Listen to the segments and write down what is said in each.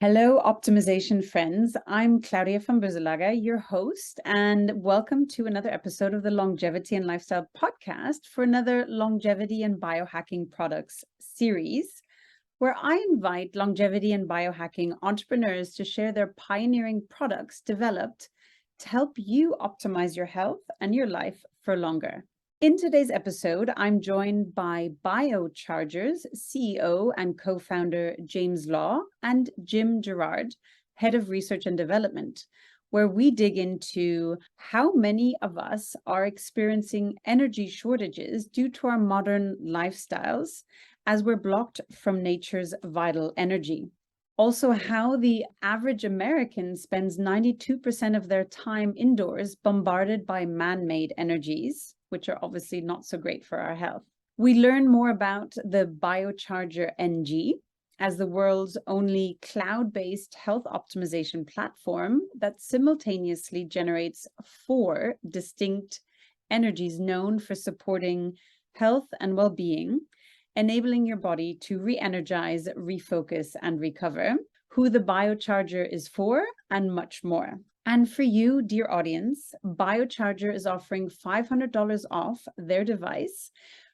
Hello, optimization friends. I'm Claudia van Buzzelaga, your host, and welcome to another episode of the Longevity and Lifestyle podcast for another longevity and biohacking products series, where I invite longevity and biohacking entrepreneurs to share their pioneering products developed to help you optimize your health and your life for longer. In today's episode, I'm joined by BioCharger's CEO and co-founder James Law and Jim Girard, head of research and development, where we dig into how many of us are experiencing energy shortages due to our modern lifestyles as we're blocked from nature's vital energy. Also, how the average American spends 92% of their time indoors bombarded by man-made energies, which are obviously not so great for our health. We learn more about the BioCharger NG as the world's only cloud-based health optimization platform that simultaneously generates 4 distinct energies known for supporting health and well-being, enabling your body to re-energize, refocus, and recover, who the BioCharger is for, and much more. And for you, dear audience, BioCharger is offering $500 off their device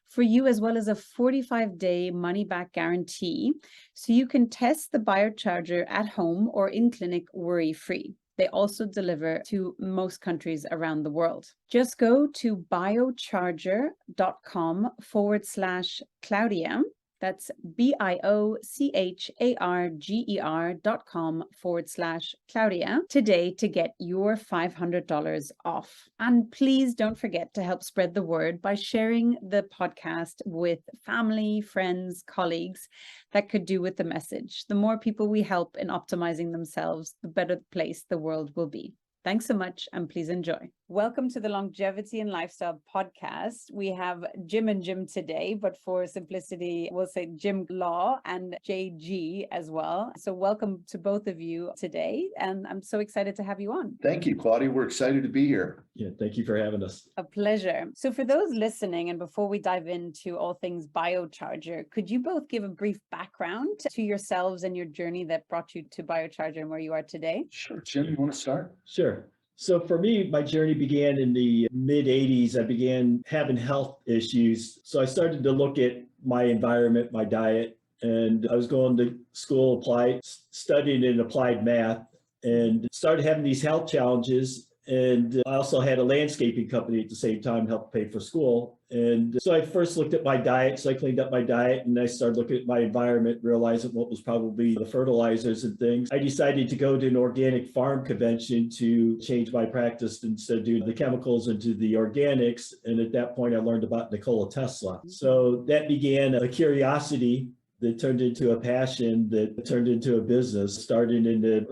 for you, as well as a 45-day money-back guarantee, so you can test the BioCharger at home or in clinic worry-free. They also deliver to most countries around the world. Just go to biocharger.com/Claudia. That's biocharger.com/Claudia today to get your $500 off. And please don't forget to help spread the word by sharing the podcast with family, friends, colleagues that could do with the message. The more people we help in optimizing themselves, the better place the world will be. Thanks so much, and please enjoy. Welcome to the Longevity and Lifestyle podcast. We have Jim and Jim today, but for simplicity, we'll say Jim Law and JG as well. So welcome to both of you today, and I'm so excited to have you on. Thank you, Claudia. We're excited to be here. Yeah, thank you for having us. A pleasure. So for those listening, and before we dive into all things BioCharger, could you both give a brief background to yourselves and your journey that brought you to BioCharger and where you are today? Sure. Jim, you want to start? Sure. So for me, my journey began in the mid 80s. I began having health issues. So I started to look at my environment, my diet, and I was going to school, studying in applied math, and started having these health challenges. And I also had a landscaping company at the same time, helped pay for school. And so I first looked at my diet. So I cleaned up my diet and I started looking at my environment, realizing what was probably the fertilizers and things. I decided to go to an organic farm convention to change my practice instead of doing the chemicals into the organics. And at that point, I learned about Nikola Tesla. So that began a curiosity that turned into a passion that turned into a business. Starting in the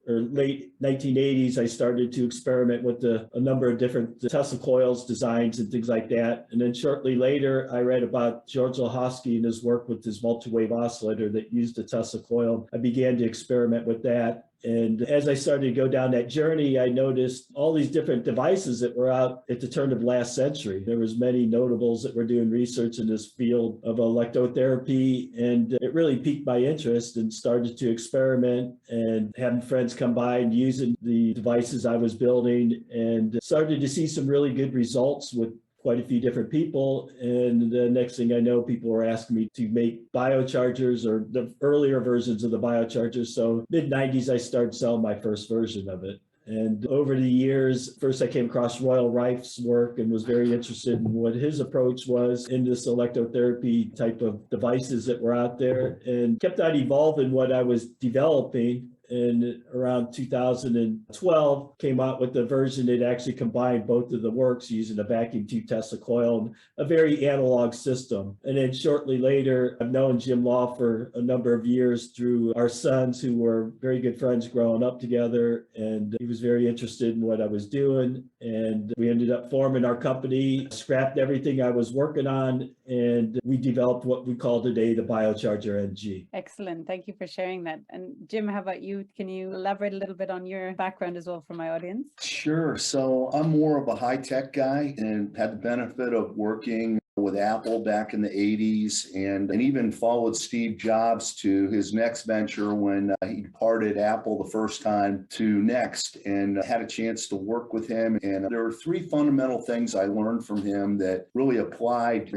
late 1980s, I started to experiment with a number of different Tesla coils, designs, and things like that. And then shortly later, I read about George Lahosky and his work with his multi-wave oscillator that used a Tesla coil. I began to experiment with that. And as I started to go down that journey, I noticed all these different devices that were out at the turn of last century. There was many notables that were doing research in this field of electrotherapy, and it really piqued my interest and started to experiment and having friends come by and using the devices I was building, and started to see some really good results with quite a few different people. And the next thing I know, people were asking me to make BioChargers or the earlier versions of the BioChargers. So mid 90s, I started selling my first version of it. And over the years, first I came across Royal Rife's work and was very interested in what his approach was in this electrotherapy type of devices that were out there, and kept on evolving what I was developing. And around 2012, came out with the version that actually combined both of the works using a vacuum tube Tesla coil and a very analog system. And then shortly later, I've known Jim Law for a number of years through our sons, who were very good friends growing up together. And he was very interested in what I was doing. And we ended up forming our company, scrapped everything I was working on, and we developed what we call today the BioCharger NG. Excellent. Thank you for sharing that. And Jim, how about you? Can you elaborate a little bit on your background as well for my audience? Sure. So I'm more of a high-tech guy and had the benefit of working with Apple back in the 80s and even followed Steve Jobs to his next venture when he departed Apple the first time to Next, and had a chance to work with him. And there were three fundamental things I learned from him that really applied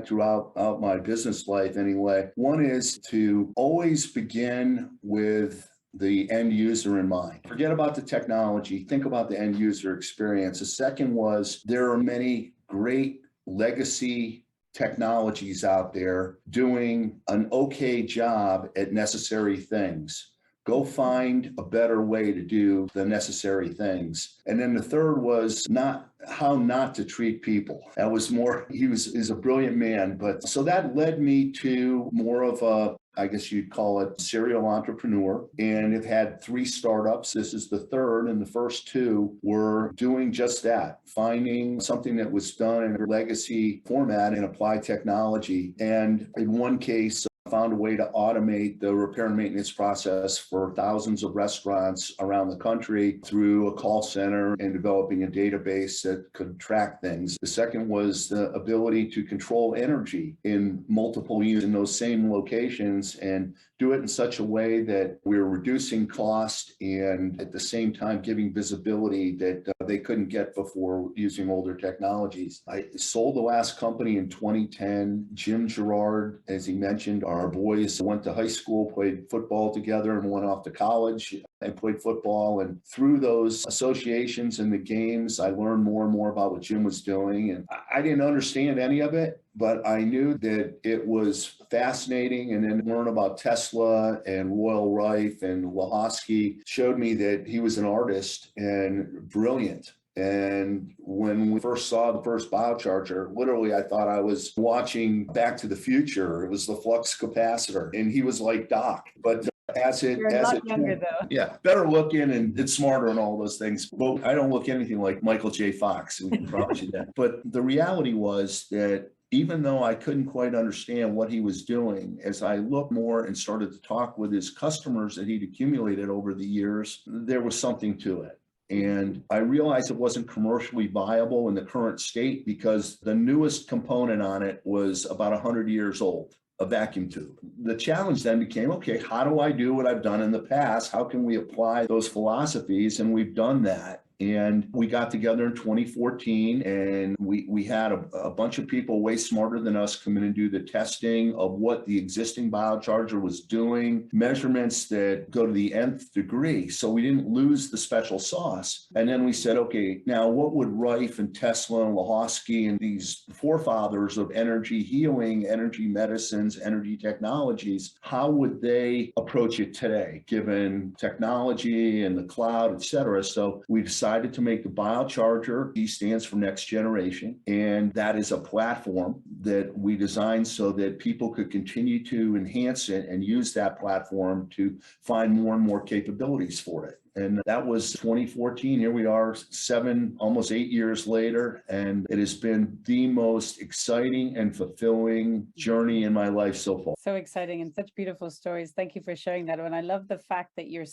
throughout my business life anyway. One is to always begin with the end user in mind. Forget about the technology, think about the end user experience. The second was there are many great legacy technologies out there doing an okay job at necessary things. Go find a better way to do the necessary things. And then the third was how not to treat people. That was more, he's a brilliant man. But so that led me to more of a, I guess you'd call it serial entrepreneur, and have had 3 startups. This is the third, and the first 2 were doing just that, finding something that was done in a legacy format and apply technology. And in one case, found a way to automate the repair and maintenance process for thousands of restaurants around the country through a call center and developing a database that could track things. The second was the ability to control energy in multiple units in those same locations and do it in such a way that we're reducing cost and at the same time giving visibility that they couldn't get before using older technologies. I sold the last company in 2010. Jim Girard, as he mentioned, our boys went to high school, played football together, and went off to college and played football. And through those associations and the games, I learned more and more about what Jim was doing. And I didn't understand any of it, but I knew that it was fascinating. And then learn about Tesla and Royal Rife and Wahosky showed me that he was an artist and brilliant. And when we first saw the first BioCharger, literally, I thought I was watching Back to the Future. It was the flux capacitor, and he was like Doc. But You're a lot younger, though. Yeah, better looking and it's smarter and all those things. But I don't look anything like Michael J. Fox. We can promise you that. But the reality was that even though I couldn't quite understand what he was doing, as I looked more and started to talk with his customers that he'd accumulated over the years, there was something to it. And I realized it wasn't commercially viable in the current state because the newest component on it was about 100 years old, a vacuum tube. The challenge then became, okay, how do I do what I've done in the past? How can we apply those philosophies? And we've done that. And we got together in 2014 and we had a bunch of people way smarter than us come in and do the testing of what the existing BioCharger was doing, measurements that go to the nth degree. So we didn't lose the special sauce. And then we said, okay, now what would Rife and Tesla and Wahosky and these forefathers of energy healing, energy medicines, energy technologies, how would they approach it today, given technology and the cloud, et cetera? So we decided to make the BioCharger. D stands for next generation. And that is a platform that we designed so that people could continue to enhance it and use that platform to find more and more capabilities for it. And that was 2014. Here we are 7, almost 8 years later. And it has been the most exciting and fulfilling journey in my life so far. So exciting and such beautiful stories. Thank you for sharing that. And I love the fact that your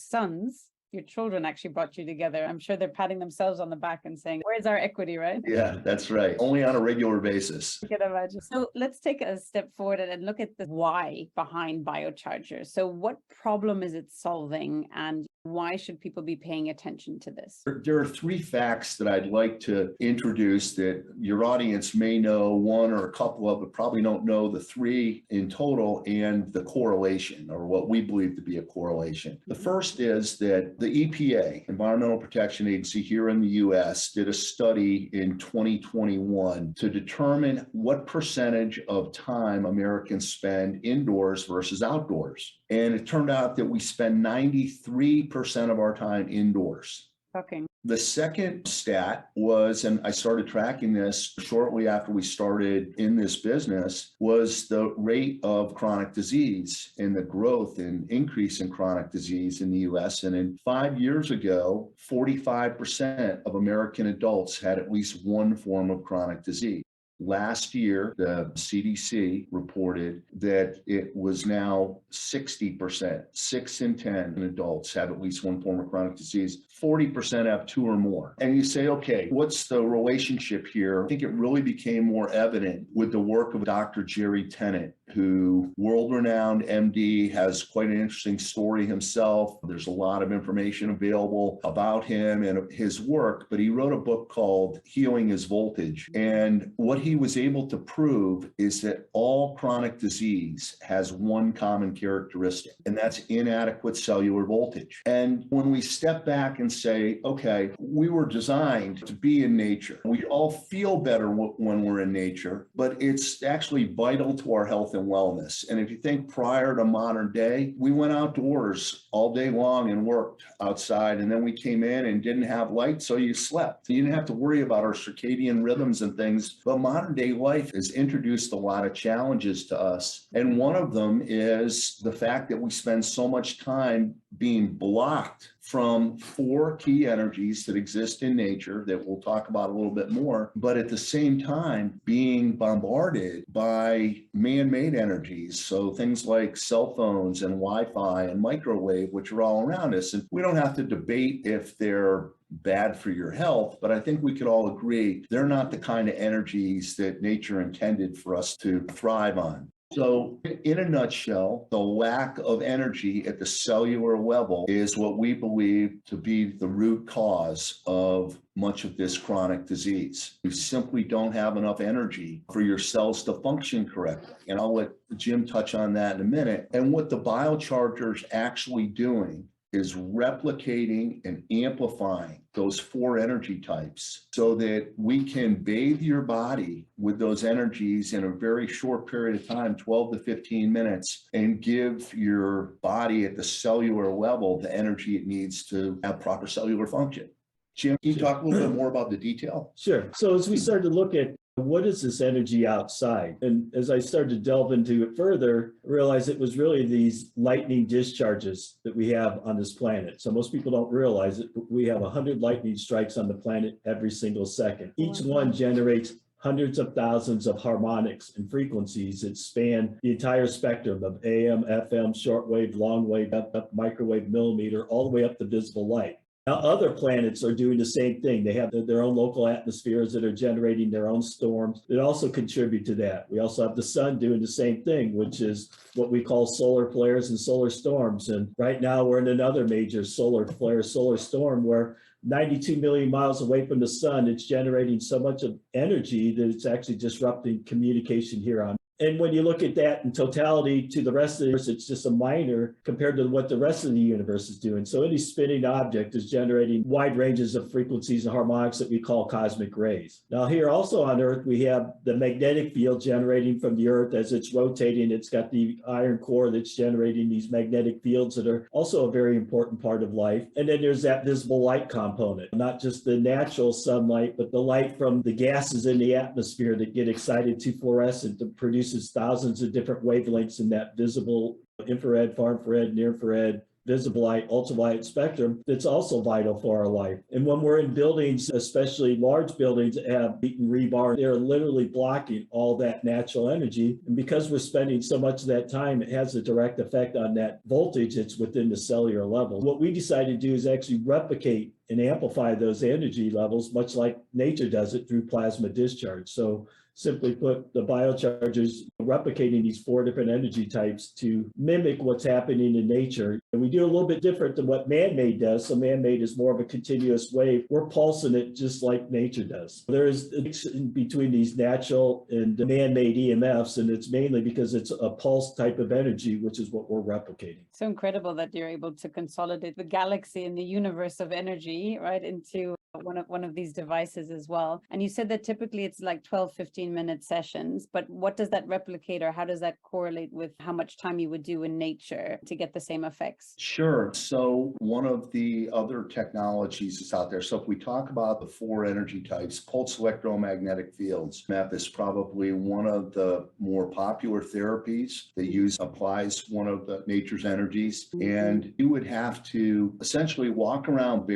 children actually brought you together. I'm sure they're patting themselves on the back and saying, where's our equity, right? Yeah, that's right. Only on a regular basis. I can imagine. So let's take a step forward and look at the why behind BioCharger. So what problem is it solving and why should people be paying attention to this? There are 3 facts that I'd like to introduce that your audience may know one or a couple of, but probably don't know the 3 in total and the correlation, or what we believe to be a correlation. The first is that the EPA, Environmental Protection Agency here in the US, did a study in 2021 to determine what percentage of time Americans spend indoors versus outdoors. And it turned out that we spend 93% of our time indoors. Okay. The second stat was, and I started tracking this shortly after we started in this business, was the rate of chronic disease and the growth and increase in chronic disease in the US. And in 5 years ago, 45% of American adults had at least one form of chronic disease. Last year, the CDC reported that it was now 60%, 6 in 10 adults have at least one form of chronic disease. 40% have two or more. And you say, okay, what's the relationship here? I think it really became more evident with the work of Dr. Jerry Tennant, who world-renowned MD, has quite an interesting story himself. There's a lot of information available about him and his work, but he wrote a book called Healing is Voltage. And what he was able to prove is that all chronic disease has one common characteristic, and that's inadequate cellular voltage. And when we step back and say, okay, we were designed to be in nature. We all feel better when we're in nature, but it's actually vital to our health and wellness. And if you think prior to modern day, we went outdoors all day long and worked outside, and then we came in and didn't have light, so you slept. You didn't have to worry about our circadian rhythms and things. But modern day life has introduced a lot of challenges to us. And one of them is the fact that we spend so much time being blocked from four key energies that exist in nature that we'll talk about a little bit more, but at the same time being bombarded by man-made energies. So things like cell phones and Wi-Fi and microwave, which are all around us. And we don't have to debate if they're bad for your health, but I think we could all agree they're not the kind of energies that nature intended for us to thrive on. So in a nutshell, the lack of energy at the cellular level is what we believe to be the root cause of much of this chronic disease. You simply don't have enough energy for your cells to function correctly. And I'll let Jim touch on that in a minute. And what the BioCharger is actually doing is replicating and amplifying those four energy types so that we can bathe your body with those energies in a very short period of time, 12 to 15 minutes, and give your body at the cellular level the energy it needs to have proper cellular function. Jim, can you talk a little bit more about the detail? Sure. So as we started to look at what is this energy outside? And as I started to delve into it further, I realized it was really these lightning discharges that we have on this planet. So most people don't realize it, but we have 100 lightning strikes on the planet every single second. Each one generates hundreds of thousands of harmonics and frequencies that span the entire spectrum of AM, FM, shortwave, longwave, up, microwave, millimeter, all the way up to visible light. Now, other planets are doing the same thing. They have their own local atmospheres that are generating their own storms that also contribute to that. We also have the sun doing the same thing, which is what we call solar flares and solar storms. And right now we're in another major solar flare, solar storm, where 92 million miles away from the sun, it's generating so much of energy that it's actually disrupting communication here on. And when you look at that in totality to the rest of the universe, it's just a minor compared to what the rest of the universe is doing. So any spinning object is generating wide ranges of frequencies and harmonics that we call cosmic rays. Now here also on Earth, we have the magnetic field generating from the Earth as it's rotating. It's got the iron core that's generating these magnetic fields that are also a very important part of life. And then there's that visible light component, not just the natural sunlight, but the light from the gases in the atmosphere that get excited to fluorescent to produce thousands of different wavelengths in that visible infrared, far infrared, near infrared, visible light, ultraviolet spectrum that's also vital for our life. And when we're in buildings, especially large buildings that have beaten rebar, they're literally blocking all that natural energy. And because we're spending so much of that time, it has a direct effect on that voltage that's within the cellular level. What we decided to do is actually replicate and amplify those energy levels, much like nature does it through plasma discharge. So simply put, the BioChargers replicating these four different energy types to mimic what's happening in nature. And we do a little bit different than what man-made does. So man-made is more of a continuous wave. We're pulsing it just like nature does. There is a connection between these natural and man-made EMFs, and it's mainly because it's a pulse type of energy, which is what we're replicating. So incredible that you're able to consolidate the galaxy and the universe of energy, right, into one of these devices as well. And you said that typically it's like 12, 15-minute sessions, but what does that replicate, or how does that correlate with how much time you would do in nature to get the same effects? Sure. So one of the other technologies that's out there. So if we talk about the four energy types, pulse electromagnetic fields, MEF is probably one of the more popular therapies that applies one of the nature's energies. And you would have to essentially walk around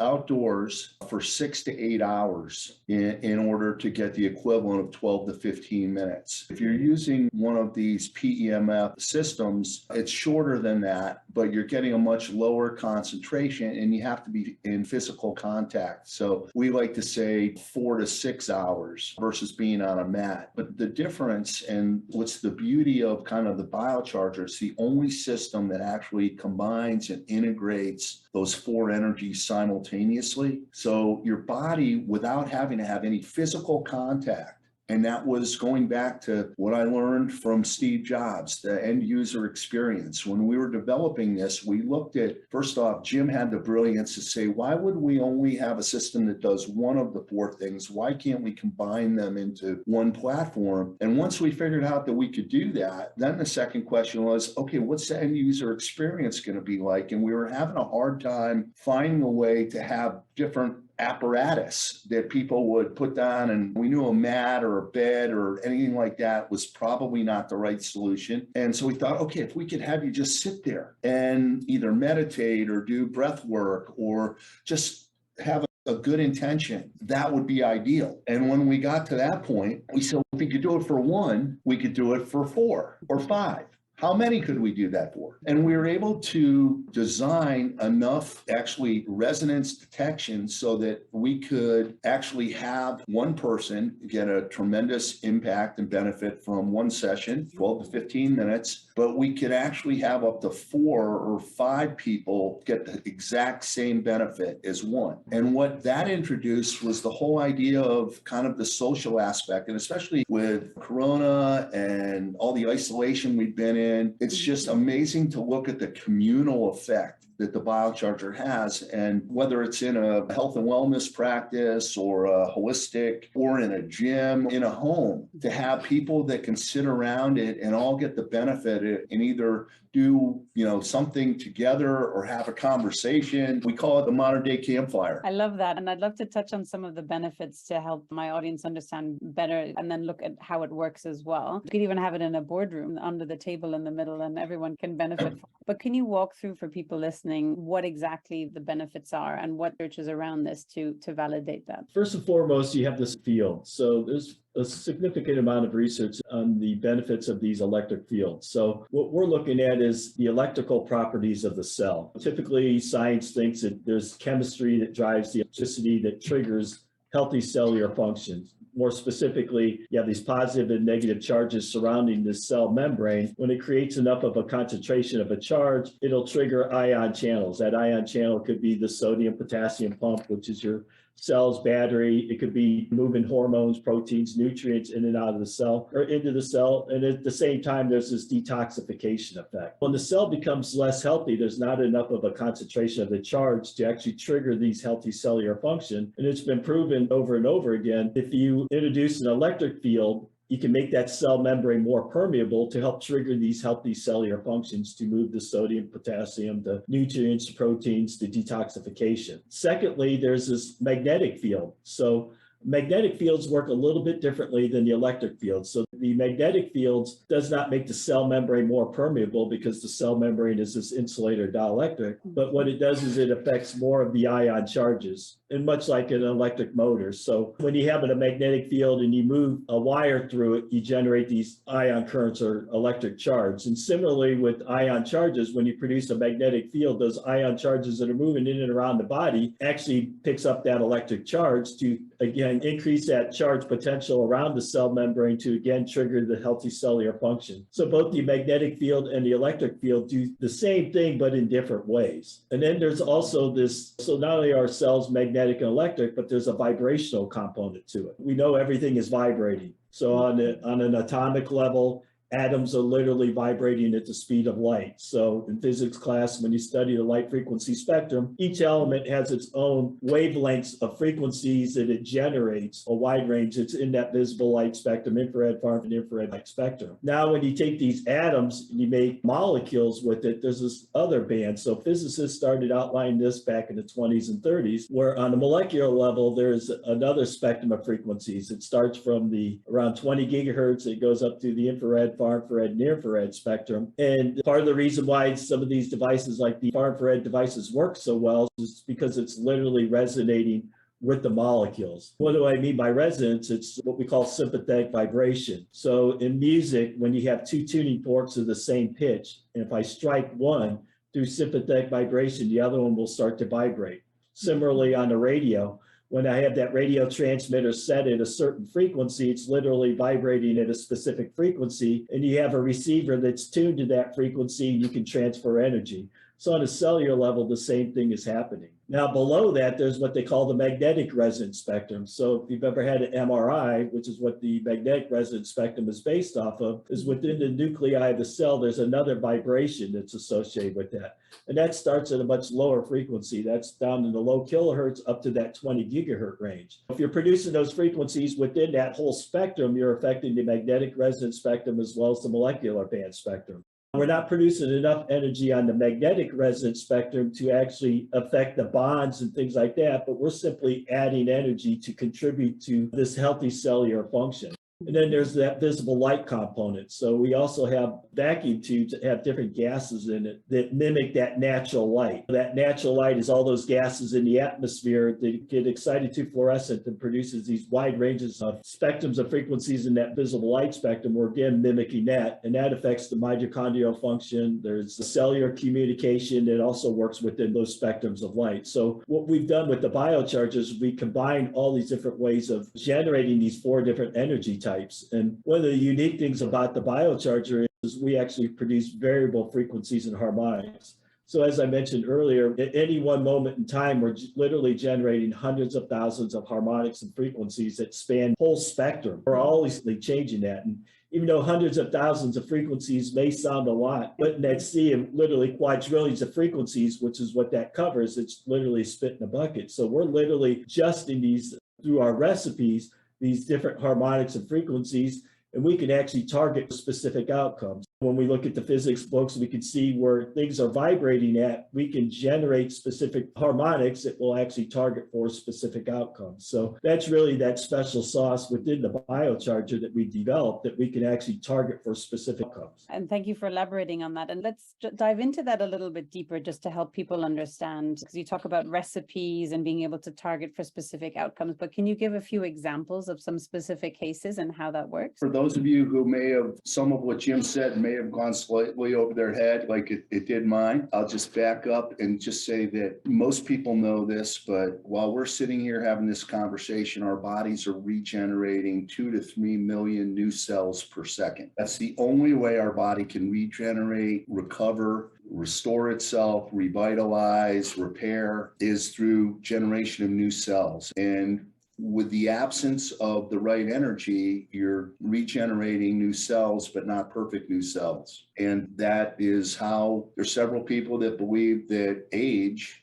outdoors for 6 to 8 hours in order to get the equivalent of 12 to 15 minutes. If you're using one of these PEMF systems, it's shorter than that, but you're getting a much lower concentration and you have to be in physical contact. So we like to say 4 to 6 hours versus being on a mat. But the difference, and what's the beauty of kind of the BioCharger, it's the only system that actually combines and integrates those 4 energies simultaneously. So your body, without having to have any physical contact, and that was going back to what I learned from Steve Jobs, the end user experience. When we were developing this, we looked at, first off, Jim had the brilliance to say, why would we only have a system that does one of the 4 things? Why can't we combine them into one platform? And once we figured out that we could do that, then the second question was, okay, what's the end user experience going to be like? And we were having a hard time finding a way to have different apparatus that people would put down, and we knew a mat or a bed or anything like that was probably not the right solution. And so we thought, okay, if we could have you just sit there and either meditate or do breath work or just have a good intention, that would be ideal. And when we got to that point, we said, if we could do it for 1, we could do it for 4 or 5. How many could we do that for? And we were able to design enough actually resonance detection so that we could actually have one person get a tremendous impact and benefit from one session, 12 to 15 minutes, but we could actually have up to 4 or 5 people get the exact same benefit as one. And what that introduced was the whole idea of kind of the social aspect, and especially with Corona and all the isolation we've been in, it's just amazing to look at the communal effect that the BioCharger has. And whether it's in a health and wellness practice or a holistic or in a gym, in a home, to have people that can sit around it and all get the benefit and either do, something together or have a conversation. We call it the modern day campfire. I love that. And I'd love to touch on some of the benefits to help my audience understand better and then look at how it works as well. You could even have it in a boardroom under the table in the middle and everyone can benefit from it. But can you walk through for people listening what exactly the benefits are and what research is around this to validate that? First and foremost, you have this field. So there's a significant amount of research on the benefits of these electric fields. So what we're looking at is the electrical properties of the cell. Typically, science thinks that there's chemistry that drives the electricity that triggers healthy cellular functions. More specifically, you have these positive and negative charges surrounding this cell membrane. When it creates enough of a concentration of a charge, it'll trigger ion channels. That ion channel could be the sodium potassium pump, which is your cell's battery. It could be moving hormones, proteins, nutrients in and out of the cell or into the cell. And at the same time, there's this detoxification effect. When the cell becomes less healthy, there's not enough of a concentration of the charge to actually trigger these healthy cellular function. And it's been proven over and over again, if you introduce an electric field, you can make that cell membrane more permeable to help trigger these healthy cellular functions to move the sodium, potassium, the nutrients, proteins, the detoxification. Secondly, there's this magnetic field. So magnetic fields work a little bit differently than the electric fields. So the magnetic fields does not make the cell membrane more permeable because the cell membrane is this insulator dielectric. But what it does is it affects more of the ion charges, and much like an electric motor. So when you have a magnetic field and you move a wire through it, you generate these ion currents or electric charge. And similarly with ion charges, when you produce a magnetic field, those ion charges that are moving in and around the body actually picks up that electric charge to, again, increase that charge potential around the cell membrane to, again, trigger the healthy cellular function. So both the magnetic field and the electric field do the same thing, but in different ways. And then there's also this, so not only are cells magnetic and electric, but there's a vibrational component to it. We know everything is vibrating. So on an atomic level, atoms are literally vibrating at the speed of light. So in physics class, when you study the light frequency spectrum, each element has its own wavelengths of frequencies that it generates, a wide range. It's in that visible light spectrum, infrared, far and infrared light spectrum. Now, when you take these atoms and you make molecules with it, there's this other band. So physicists started outlining this back in the 20s and 30s, where on a molecular level, there's another spectrum of frequencies. It starts from the around 20 gigahertz. It goes up to the infrared, far infrared and near infrared spectrum. And part of the reason why some of these devices like the far infrared devices work so well is because it's literally resonating with the molecules. What do I mean by resonance? It's what we call sympathetic vibration. So in music, when you have two tuning forks of the same pitch, and if I strike one through sympathetic vibration, the other one will start to vibrate. Similarly on the radio, when I have that radio transmitter set at a certain frequency, it's literally vibrating at a specific frequency, and you have a receiver that's tuned to that frequency, and you can transfer energy. So on a cellular level, the same thing is happening. Now below that, there's what they call the magnetic resonance spectrum. So if you've ever had an MRI, which is what the magnetic resonance spectrum is based off of, is within the nuclei of the cell, there's another vibration that's associated with that. And that starts at a much lower frequency. That's down in the low kilohertz up to that 20 gigahertz range. If you're producing those frequencies within that whole spectrum, you're affecting the magnetic resonance spectrum as well as the molecular band spectrum. We're not producing enough energy on the magnetic resonance spectrum to actually affect the bonds and things like that, but we're simply adding energy to contribute to this healthy cellular function. And then there's that visible light component. So we also have vacuum tubes that have different gases in it that mimic that natural light. That natural light is all those gases in the atmosphere that get excited to fluorescent and produces these wide ranges of spectrums of frequencies in that visible light spectrum. We're again mimicking that, and that affects the mitochondrial function. There's the cellular communication that also works within those spectrums of light. So what we've done with the BioChargers is we combine all these different ways of generating these four different energy types. And one of the unique things about the BioCharger is we actually produce variable frequencies and harmonics. So as I mentioned earlier, at any one moment in time, we're literally generating hundreds of thousands of harmonics and frequencies that span whole spectrum. We're always changing that. And even though hundreds of thousands of frequencies may sound a lot, but in that sea of literally quadrillions of frequencies, which is what that covers, it's literally spit in a bucket. So we're literally adjusting these through our recipes, these different harmonics and frequencies, and we can actually target specific outcomes. When we look at the physics books, we can see where things are vibrating at, we can generate specific harmonics that will actually target for specific outcomes. So that's really that special sauce within the BioCharger that we developed that we can actually target for specific outcomes. And thank you for elaborating on that. And let's dive into that a little bit deeper just to help people understand, because you talk about recipes and being able to target for specific outcomes, but can you give a few examples of some specific cases and how that works? For those of you who may have, some of what Jim said may have gone slightly over their head like it did mine, I'll just back up and just say that most people know this, but while we're sitting here having this conversation, our bodies are regenerating 2 to 3 million new cells per second. That's the only way our body can regenerate, recover, restore itself, revitalize, repair, is through generation of new cells. And with the absence of the right energy, you're regenerating new cells, but not perfect new cells. And that is how there's several people that believe that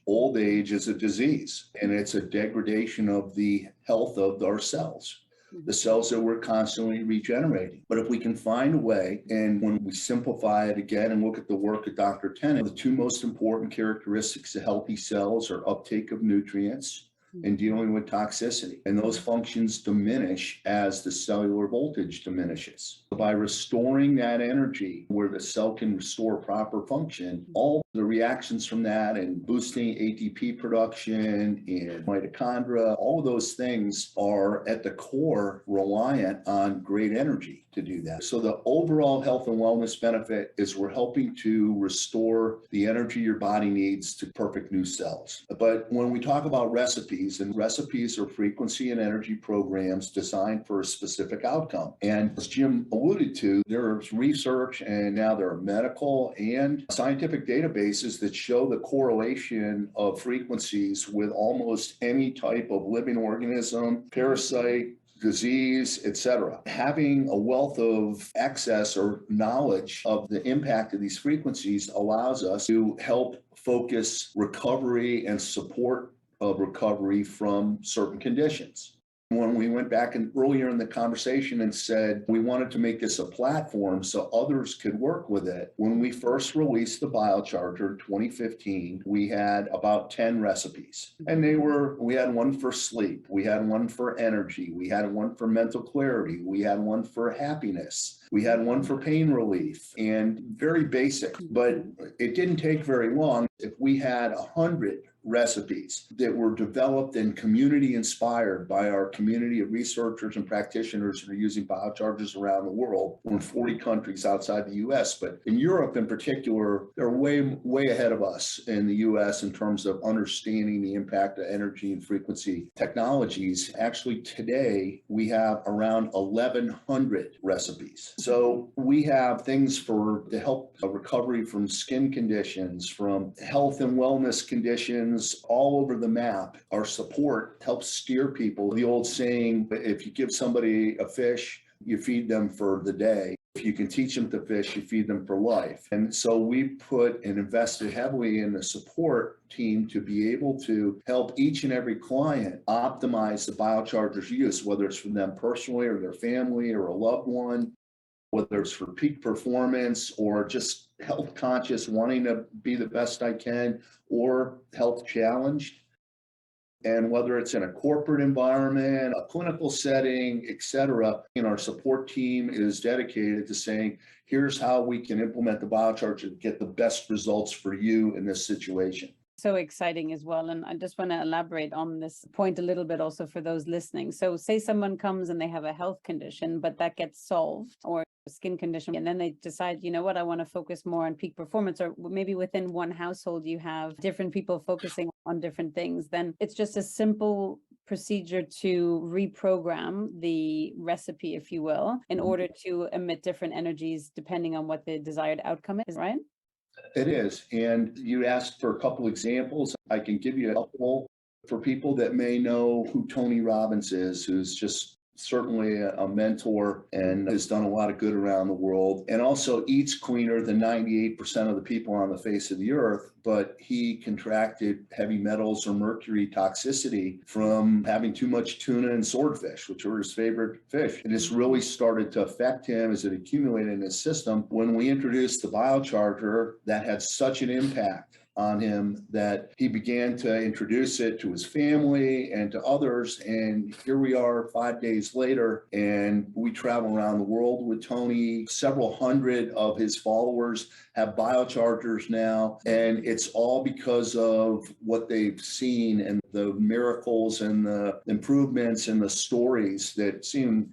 old age is a disease, and it's a degradation of the health of our cells, the cells that we're constantly regenerating. But if we can find a way, and when we simplify it again and look at the work of Dr. Tennant, the two most important characteristics of healthy cells are uptake of nutrients and dealing with toxicity. And those functions diminish as the cellular voltage diminishes. By restoring that energy where the cell can restore proper function, all the reactions from that and boosting ATP production and mitochondria, all of those things are at the core reliant on great energy to do that. So the overall health and wellness benefit is we're helping to restore the energy your body needs to perfect new cells. But when we talk about recipes, and recipes are frequency and energy programs designed for a specific outcome. And as Jim alluded to, there's research and now there are medical and scientific databases that show the correlation of frequencies with almost any type of living organism, parasite, disease, etc. Having a wealth of access or knowledge of the impact of these frequencies allows us to help focus recovery and support of recovery from certain conditions. When we went back and earlier in the conversation and said we wanted to make this a platform so others could work with it, when we first released the BioCharger in 2015, we had about 10 recipes. And we had one for sleep, we had one for energy, we had one for mental clarity, we had one for happiness, we had one for pain relief, and very basic, but it didn't take very long. If we had 100 recipes that were developed and community inspired by our community of researchers and practitioners who are using BioChargers around the world. We're in 40 countries outside the US, but in Europe in particular, they're way ahead of us in the US in terms of understanding the impact of energy and frequency technologies. Actually, today we have around 1,100 recipes. So we have things to help recovery from skin conditions, from health and wellness conditions all over the map. Our support helps steer people. The old saying, if you give somebody a fish, you feed them for the day. If you can teach them to fish, you feed them for life. And so we put and invested heavily in the support team to be able to help each and every client optimize the BioCharger's use, whether it's for them personally or their family or a loved one, whether it's for peak performance or just health conscious, wanting to be the best I can, or health challenged. And whether it's in a corporate environment, a clinical setting, et cetera, our support team is dedicated to saying, here's how we can implement the BioCharger to get the best results for you in this situation. So exciting as well. And I just want to elaborate on this point a little bit also for those listening. So say someone comes and they have a health condition, but that gets solved, or a skin condition, and then they decide, you know what, I want to focus more on peak performance, or maybe within one household, you have different people focusing on different things. Then it's just a simple procedure to reprogram the recipe, if you will, in order to emit different energies depending on what the desired outcome is, right? It is. And you asked for a couple examples. I can give you a couple for people that may know who Tony Robbins is, who's just certainly a mentor and has done a lot of good around the world, and also eats cleaner than 98% of the people on the face of the earth. But he contracted heavy metals or mercury toxicity from having too much tuna and swordfish, which were his favorite fish. And it's really started to affect him as it accumulated in his system. When we introduced the BioCharger, that had such an impact on him that he began to introduce it to his family and to others. And here we are 5 days later, and we travel around the world with Tony. Several hundred of his followers have BioChargers now, and it's all because of what they've seen and the miracles and the improvements and the stories that seem.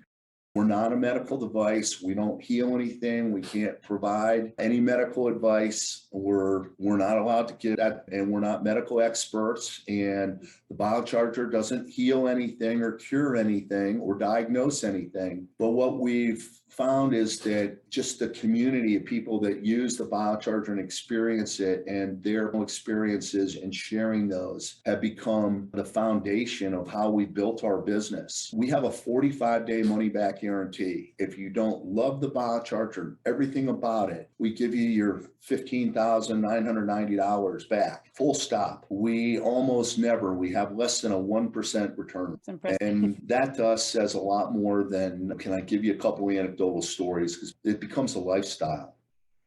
We're not a medical device. We don't heal anything. We can't provide any medical advice. We're not allowed to give that, and we're not medical experts. And the BioCharger doesn't heal anything or cure anything or diagnose anything. But what we've found is that just the community of people that use the BioCharger and experience it, and their experiences and sharing those, have become the foundation of how we built our business. We have a 45-day money-back guarantee. If you don't love the BioCharger, everything about it, we give you your $15,990 back, full stop. We almost never, we have less than a 1% return. And that to us says a lot more than, can I give you a couple of anecdotal stories, because it becomes a lifestyle.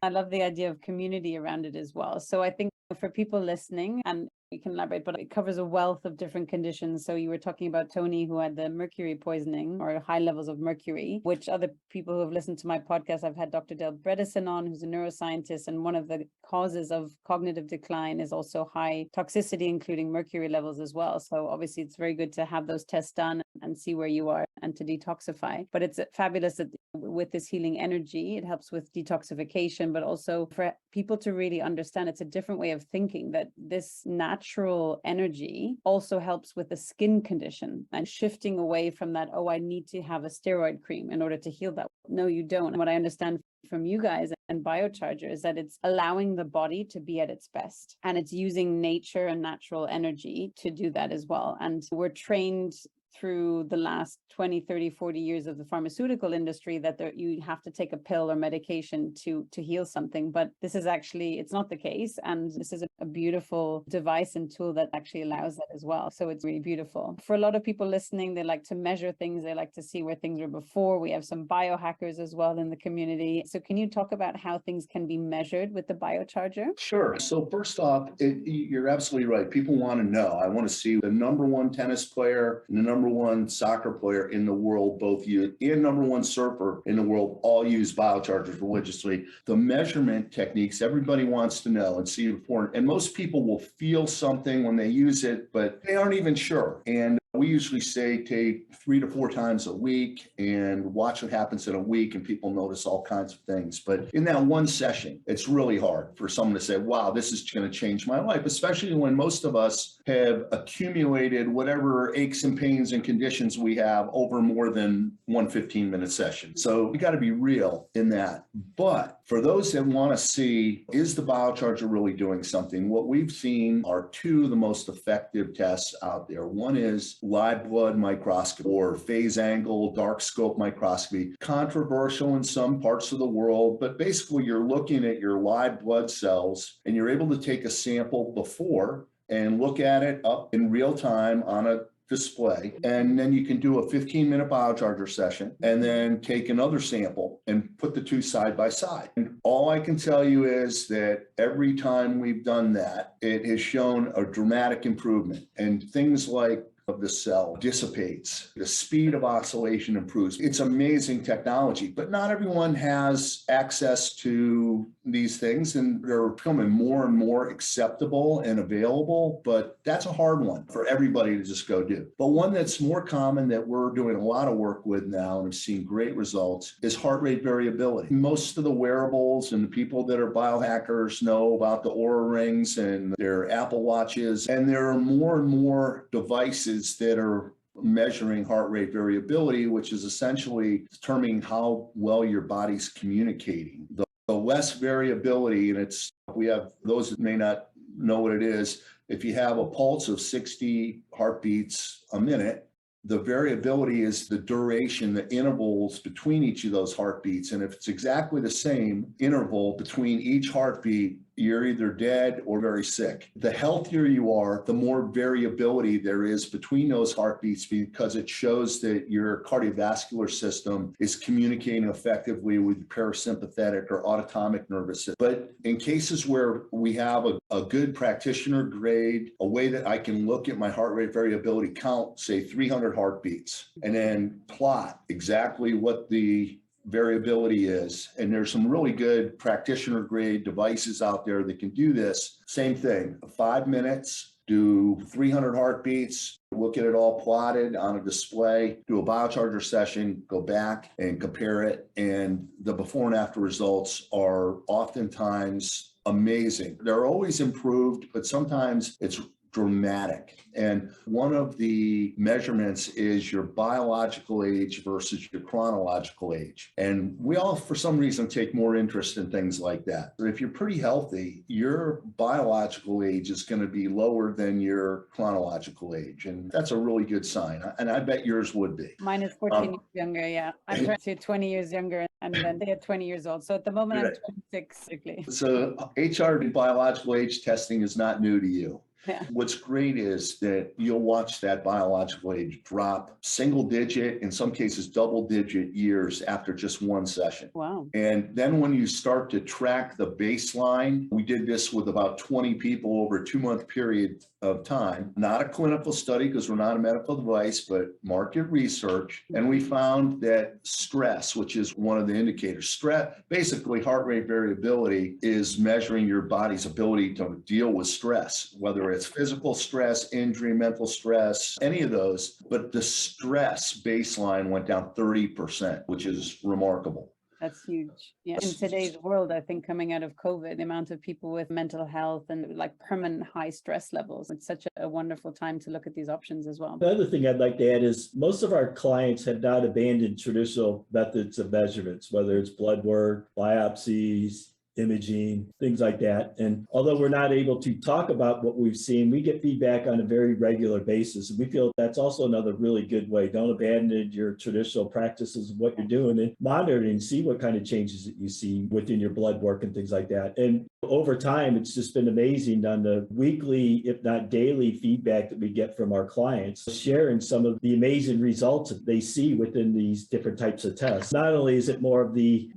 I love the idea of community around it as well. So I think for people listening, and we can elaborate, but it covers a wealth of different conditions. So you were talking about Tony, who had the mercury poisoning or high levels of mercury, which other people who have listened to my podcast, I've had Dr. Del Bredesen on, who's a neuroscientist. And one of the causes of cognitive decline is also high toxicity, including mercury levels as well. So obviously it's very good to have those tests done and see where you are and to detoxify. But it's fabulous that with this healing energy, it helps with detoxification, but also for people to really understand it's a different way of thinking, that this natural energy also helps with the skin condition and shifting away from that, oh, I need to have a steroid cream in order to heal that. No, you don't. And what I understand from you guys and BioCharger is that it's allowing the body to be at its best, and it's using nature and natural energy to do that as well. And we're trained through the last 20, 30, 40 years of the pharmaceutical industry that you have to take a pill or medication to heal something. But this is actually, it's not the case. And this is a beautiful device and tool that actually allows that as well. So it's really beautiful. For a lot of people listening, they like to measure things. They like to see where things were before. We have some biohackers as well in the community. So can you talk about how things can be measured with the BioCharger? Sure. So first off, you're absolutely right. People want to know. I want to see the number one tennis player and the number one soccer player in the world, both you and number one surfer in the world, all use BioChargers religiously. The measurement techniques everybody wants to know and see before, and most people will feel something when they use it, but they aren't even sure. And we usually say take 3 to 4 times a week and watch what happens in a week, and people notice all kinds of things. But in that one session, it's really hard for someone to say, wow, this is going to change my life, especially when most of us have accumulated whatever aches and pains and conditions we have over more than one 15-minute session. So we got to be real in that. But for those that want to see, is the BioCharger really doing something? What we've seen are 2 of the most effective tests out there. One is live blood microscopy or phase angle dark scope microscopy. Controversial in some parts of the world, but basically you're looking at your live blood cells and you're able to take a sample before and look at it up in real time on a display. And then you can do a 15-minute BioCharger session and then take another sample and put the 2 side by side. And all I can tell you is that every time we've done that, it has shown a dramatic improvement. And things like of the cell dissipates, the speed of oscillation improves. It's amazing technology, but not everyone has access to these things, and they're becoming more and more acceptable and available, but that's a hard one for everybody to just go do. But one that's more common that we're doing a lot of work with now and have seen great results is heart rate variability. Most of the wearables and the people that are biohackers know about the Oura rings and their Apple Watches, and there are more and more devices that are measuring heart rate variability, which is essentially determining how well your body's communicating. The less variability, and we have those that may not know what it is. If you have a pulse of 60 heartbeats a minute, the variability is the duration, the intervals between each of those heartbeats. And if it's exactly the same interval between each heartbeat, you're either dead or very sick. The healthier you are, the more variability there is between those heartbeats, because it shows that your cardiovascular system is communicating effectively with parasympathetic or autonomic nervous system. But in cases where we have a good practitioner grade, a way that I can look at my heart rate variability, count, say 300 heartbeats, and then plot exactly what the variability is. And there's some really good practitioner grade devices out there that can do this. Same thing, 5 minutes, do 300 heartbeats, look at it all plotted on a display, do a BioCharger session, go back and compare it. And the before and after results are oftentimes amazing. They're always improved, but sometimes it's dramatic. And one of the measurements is your biological age versus your chronological age. And we all, for some reason, take more interest in things like that. But if you're pretty healthy, your biological age is going to be lower than your chronological age. And that's a really good sign. And I bet yours would be. Mine is 14 years younger, yeah. I'm trying to 20 years younger, and then they are 20 years old. So at the moment, Right. I'm 26. So HRV biological age testing is not new to you. Yeah. What's great is that you'll watch that biological age drop single digit, in some cases double digit years after just one session. Wow. And then when you start to track the baseline, we did this with about 20 people over a 2-month period of time, not a clinical study because we're not a medical device, but market research. And we found that stress, which is one of the indicators, stress, basically heart rate variability is measuring your body's ability to deal with stress, whether it's physical stress, injury, mental stress, any of those. But the stress baseline went down 30%, which is remarkable. That's huge. Yeah. In today's world, I think coming out of COVID, the amount of people with mental health and like permanent high stress levels, it's such a wonderful time to look at these options as well. The other thing I'd like to add is most of our clients have not abandoned traditional methods of measurements, whether it's blood work, biopsies, imaging, things like that. And although we're not able to talk about what we've seen, we get feedback on a very regular basis. And we feel that's also another really good way. Don't abandon your traditional practices of what you're doing, and monitor and see what kind of changes that you see within your blood work and things like that. And over time, it's just been amazing on the weekly, if not daily, feedback that we get from our clients, sharing some of the amazing results that they see within these different types of tests. Not only is it more of the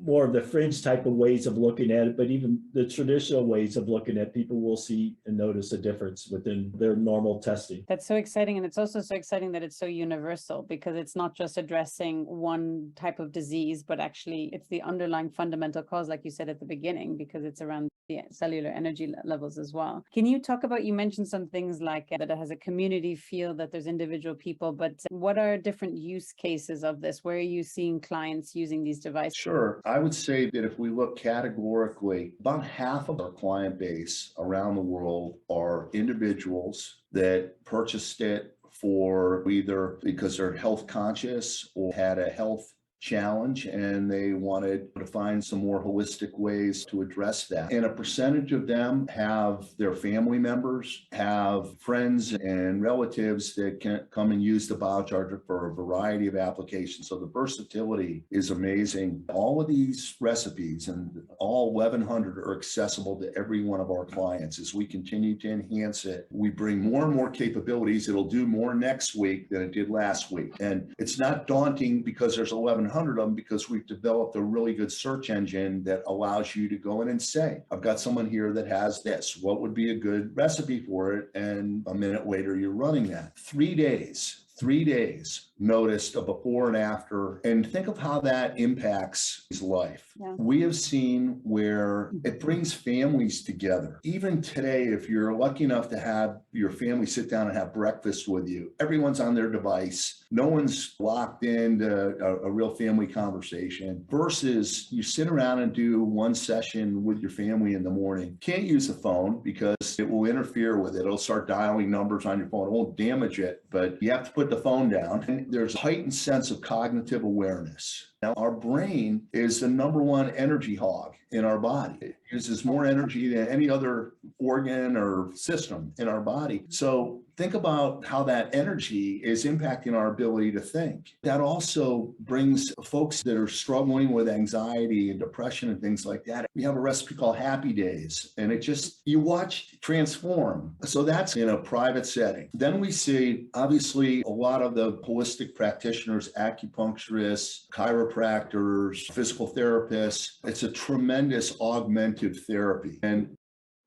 fringe type of ways of looking at it, but even the traditional ways of looking at people will see and notice a difference within their normal testing. That's so exciting. And it's also so exciting that it's so universal, because it's not just addressing one type of disease, but actually it's the underlying fundamental cause, like you said at the beginning, because it's around the cellular energy levels as well. Can you talk about, you mentioned some things like that it has a community feel, that there's individual people, but what are different use cases of this? Where are you seeing clients using these devices? Sure. I would say that if we look categorically, about half of our client base around the world are individuals that purchased it for either because they're health conscious or had a health challenge and they wanted to find some more holistic ways to address that. And a percentage of them have their family members, have friends and relatives that can come and use the BioCharger for a variety of applications. So the versatility is amazing. All of these recipes and all 1,100 are accessible to every one of our clients. As we continue to enhance it, we bring more and more capabilities. It'll do more next week than it did last week. And it's not daunting because there's 1,100 of them, because we've developed a really good search engine that allows you to go in and say, I've got someone here that has this. What would be a good recipe for it? And a minute later, you're running that. 3 days noticed a before and after, and think of how that impacts his life. Yeah. We have seen where it brings families together. Even today, if you're lucky enough to have your family sit down and have breakfast with you, everyone's on their device. No one's locked into a real family conversation, versus you sit around and do one session with your family in the morning. Can't use the phone because it will interfere with it. It'll start dialing numbers on your phone. It won't damage it, but you have to put the phone down. And there's a heightened sense of cognitive awareness. Now, our brain is the #1 energy hog in our body. It uses more energy than any other organ or system in our body. So think about how that energy is impacting our ability to think. That also brings folks that are struggling with anxiety and depression and things like that. We have a recipe called Happy Days, and it just, you watch transform. So that's in a private setting. Then we see, obviously, a lot of the holistic practitioners, acupuncturists, chiropractors, physical therapists. It's a tremendous augmentative therapy. And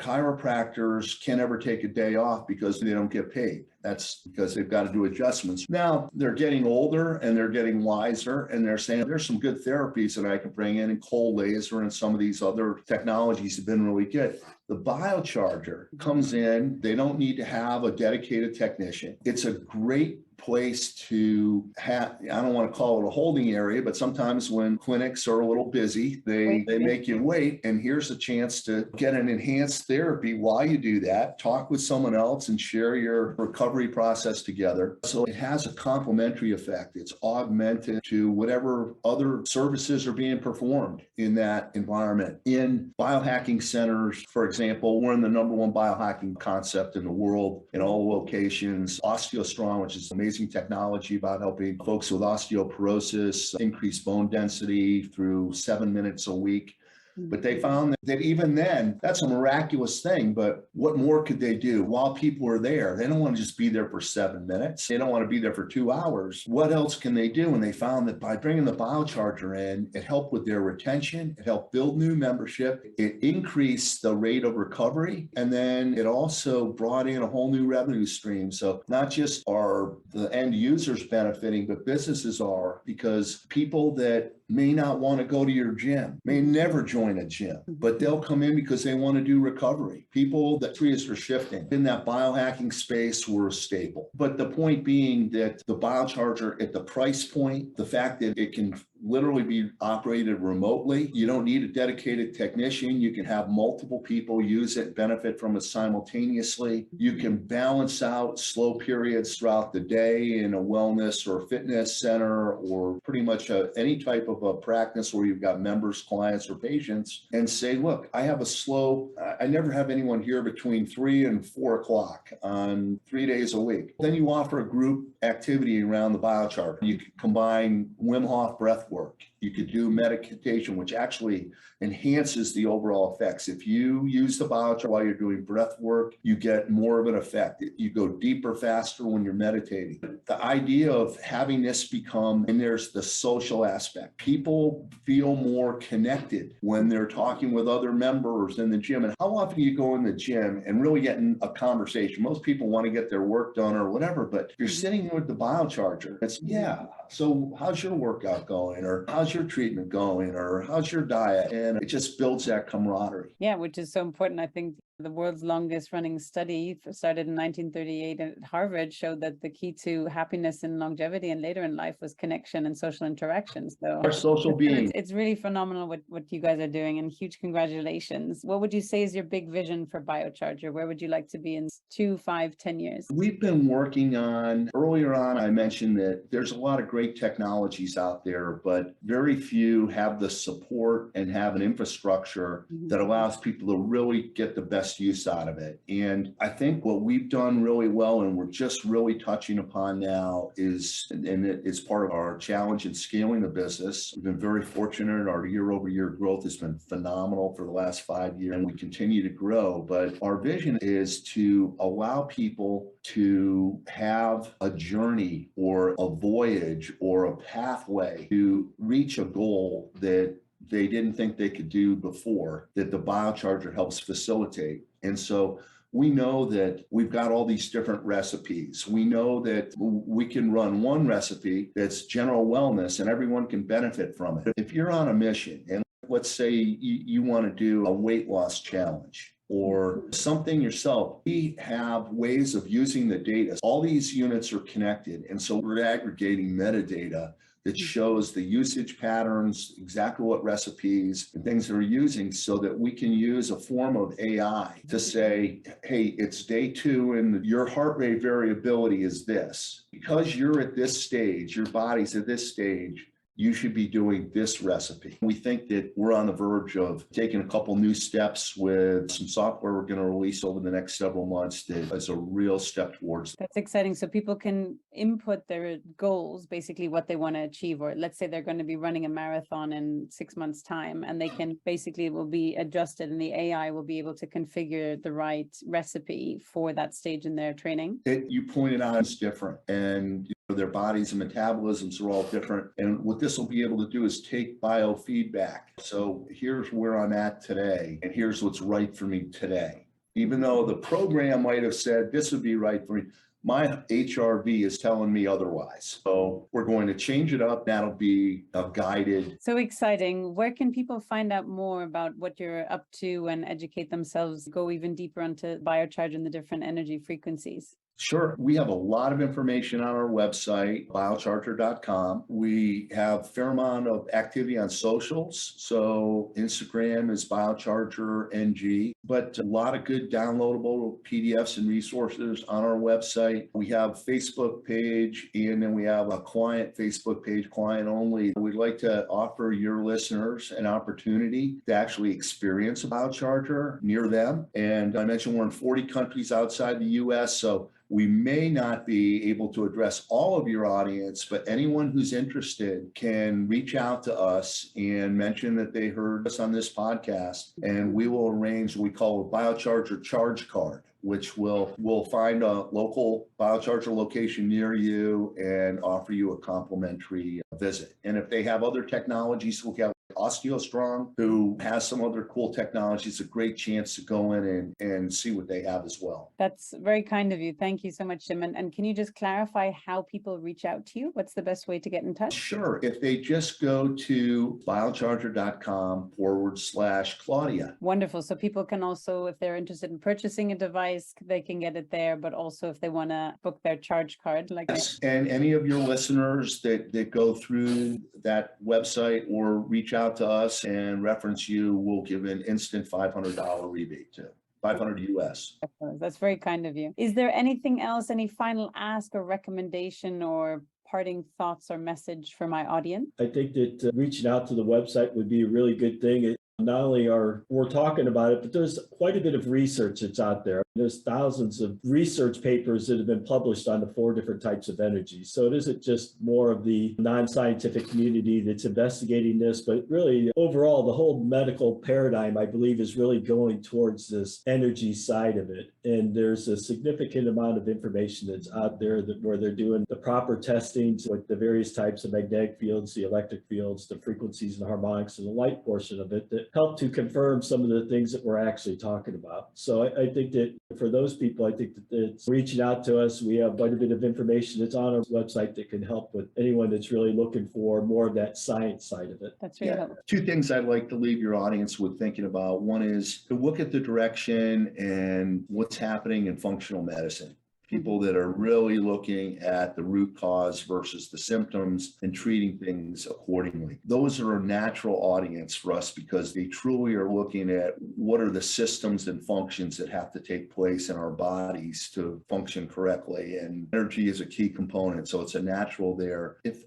chiropractors can't ever take a day off because they don't get paid. That's because they've got to do adjustments. Now they're getting older and they're getting wiser, and they're saying there's some good therapies that I can bring in, and cold laser and some of these other technologies have been really good. The BioCharger comes in. They don't need to have a dedicated technician. It's a great place to have, I don't want to call it a holding area, but sometimes when clinics are a little busy, they make you wait. And here's a chance to get an enhanced therapy while you do that, talk with someone else and share your recovery process together. So it has a complementary effect. It's augmented to whatever other services are being performed in that environment. In biohacking centers, for example, we're in the #1 biohacking concept in the world in all locations. OsteoStrong, which is amazing technology about helping folks with osteoporosis increase bone density through 7 minutes a week. But they found that even then, that's a miraculous thing. But what more could they do while people are there? They don't want to just be there for 7 minutes. They don't want to be there for 2 hours. What else can they do? And they found that by bringing the BioCharger in, it helped with their retention. It helped build new membership. It increased the rate of recovery. And then it also brought in a whole new revenue stream. So not just are the end users benefiting, but businesses are, because people that may not want to go to your gym, may never join a gym, but they'll come in because they want to do recovery. People that trees are shifting. In that biohacking space, we're a staple. But the point being that the BioCharger at the price point, the fact that it can literally be operated remotely. You don't need a dedicated technician. You can have multiple people use it, benefit from it simultaneously. You can balance out slow periods throughout the day in a wellness or fitness center or pretty much any type of a practice where you've got members, clients, or patients, and say, look, I have a slow, I never have anyone here between 3 and 4 o'clock on 3 days a week. Then you offer a group activity around the BioCharger. You could combine Wim Hof breath work. You could do meditation, which actually enhances the overall effects. If you use the BioCharger while you're doing breath work, you get more of an effect. You go deeper, faster when you're meditating. The idea of having this become, and there's the social aspect. People feel more connected when they're talking with other members in the gym. And how often do you go in the gym and really get in a conversation? Most people want to get their work done or whatever, but you're sitting with the BioCharger. It's, yeah, so how's your workout going? Or how's your treatment going? Or how's your diet? And it just builds that camaraderie. Yeah, which is so important. I think the world's longest running study started in 1938 at Harvard showed that the key to happiness and longevity and later in life was connection and social interaction. So Our social being. it's really phenomenal what you guys are doing, and huge congratulations. What would you say is your big vision for BioCharger? Where would you like to be in 2, 5, 10 years? We've been working on, earlier on, I mentioned that there's a lot of great technologies out there, but very few have the support and have an infrastructure that allows people to really get the best use out of it. And I think what we've done really well, and we're just really touching upon now, is, and it's part of our challenge in scaling the business. We've been very fortunate. Our year-over-year growth has been phenomenal for the last 5 years, and we continue to grow. But our vision is to allow people to have a journey or a voyage or a pathway to reach a goal that they didn't think they could do before, that the BioCharger helps facilitate. And so we know that we've got all these different recipes. We know that we can run one recipe that's general wellness and everyone can benefit from it. If you're on a mission, and let's say you want to do a weight loss challenge or something yourself, we have ways of using the data. All these units are connected. And so we're aggregating metadata that shows the usage patterns, exactly what recipes and things they're using, so that we can use a form of AI to say, hey, it's day 2 and your heart rate variability is this. Because you're at this stage, your body's at this stage, you should be doing this recipe. We think that we're on the verge of taking a couple new steps with some software we're going to release over the next several months that is a real step towards that. That's exciting. So people can input their goals, basically what they want to achieve, or let's say they're going to be running a marathon in 6 months' time, and they can basically, it will be adjusted and the AI will be able to configure the right recipe for that stage in their training. You pointed out it's different, and their bodies and metabolisms are all different. And what this will be able to do is take biofeedback. So here's where I'm at today, and here's what's right for me today. Even though the program might have said this would be right for me, my HRV is telling me otherwise. So we're going to change it up. That'll be guided. So exciting. Where can people find out more about what you're up to and educate themselves, go even deeper onto BioCharger and the different energy frequencies? Sure. We have a lot of information on our website, biocharger.com. We have a fair amount of activity on socials. So Instagram is BioChargerNG, but a lot of good downloadable PDFs and resources on our website. We have a Facebook page, and then we have a client Facebook page, client only. We'd like to offer your listeners an opportunity to actually experience a BioCharger near them. And I mentioned we're in 40 countries outside the US, so we may not be able to address all of your audience, but anyone who's interested can reach out to us and mention that they heard us on this podcast, and we will arrange what we call a BioCharger charge card, which we'll find a local BioCharger location near you and offer you a complimentary visit. And if they have other technologies, we'll have OsteoStrong, who has some other cool technology. It's a great chance to go in and see what they have as well. That's very kind of you. Thank you so much, Jim. And can you just clarify how people reach out to you? What's the best way to get in touch? Sure. If they just go to biocharger.com/Claudia. Wonderful. So people can also, if they're interested in purchasing a device, they can get it there, but also if they want to book their charge card. Yes. And any of your listeners that go through that website or reach out to us and reference you, we'll give an instant $500 rebate to. 500 US. That's very kind of you. Is there anything else, any final ask or recommendation or parting thoughts or message for my audience? I think that reaching out to the website would be a really good thing. Not only are we're talking about it, but there's quite a bit of research that's out there. There's thousands of research papers that have been published on the 4 different types of energy. So it isn't just more of the non-scientific community that's investigating this, but really overall, the whole medical paradigm, I believe, is really going towards this energy side of it. And there's a significant amount of information that's out there where they're doing the proper testings with the various types of magnetic fields, the electric fields, the frequencies and harmonics, and the light portion of it that help to confirm some of the things that we're actually talking about. So I think that for those people, I think that it's reaching out to us. We have quite a bit of information that's on our website that can help with anyone that's really looking for more of that science side of it. That's really helpful. 2 things I'd like to leave your audience with thinking about. One is to look at the direction and what's happening in functional medicine. People that are really looking at the root cause versus the symptoms and treating things accordingly. Those are a natural audience for us because they truly are looking at what are the systems and functions that have to take place in our bodies to function correctly. And energy is a key component, so it's a natural there. If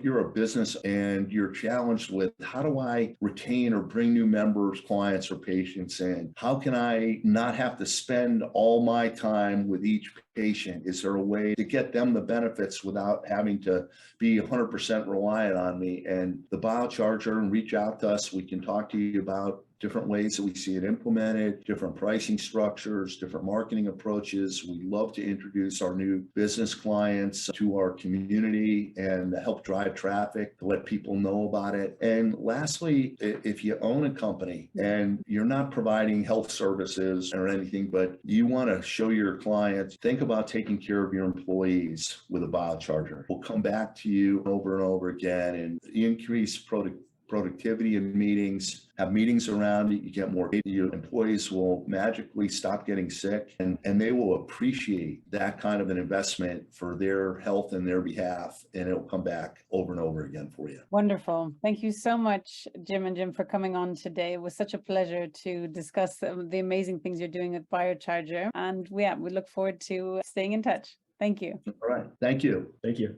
you're a business and you're challenged with how do I retain or bring new members, clients, or patients in? How can I not have to spend all my time with each patient? Is there a way to get them the benefits without having to be 100% reliant on me? And the BioCharger, and reach out to us. We can talk to you about different ways that we see it implemented, different pricing structures, different marketing approaches. We love to introduce our new business clients to our community and help drive traffic, to let people know about it. And lastly, if you own a company and you're not providing health services or anything, but you want to show your clients, think about taking care of your employees with a BioCharger. We'll come back to you over and over again and increase productivity in meetings, have meetings around it, you get more data, your employees will magically stop getting sick and they will appreciate that kind of an investment for their health and their behalf, and it'll come back over and over again for you. Wonderful. Thank you so much, Jim, for coming on today. It was such a pleasure to discuss the amazing things you're doing at BioCharger. And we look forward to staying in touch. Thank you. All right. Thank you. Thank you.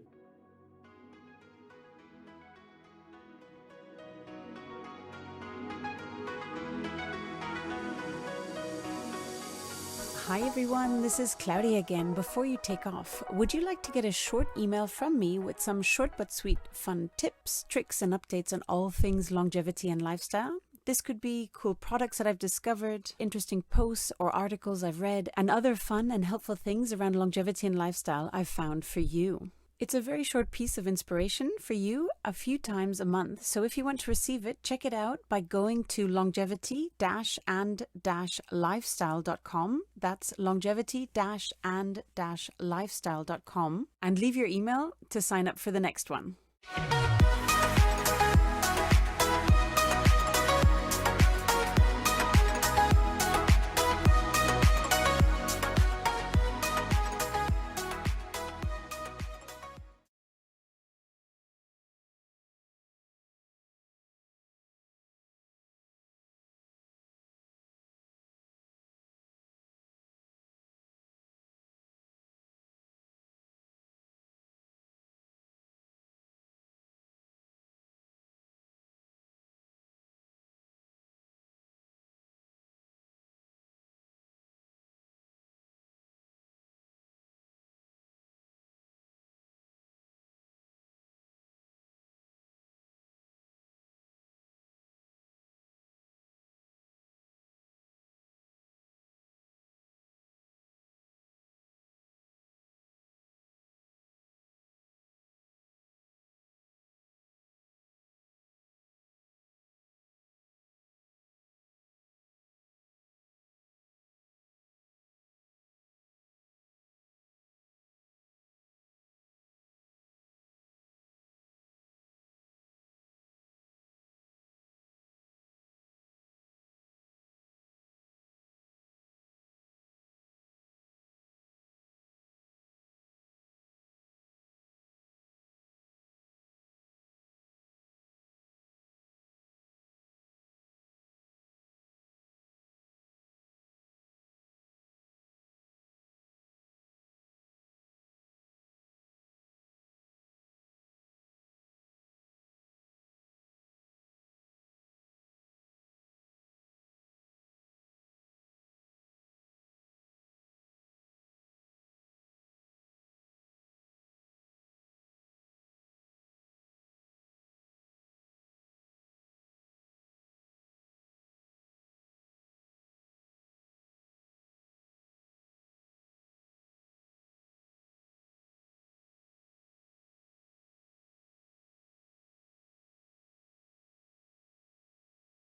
Hi everyone, this is Claudia again. Before you take off, would you like to get a short email from me with some short but sweet fun tips, tricks and updates on all things longevity and lifestyle? This could be cool products that I've discovered, interesting posts or articles I've read, and other fun and helpful things around longevity and lifestyle I've found for you. It's a very short piece of inspiration for you a few times a month. So if you want to receive it, check it out by going to longevity-and-lifestyle.com. That's longevity-and-lifestyle.com and leave your email to sign up for the next one.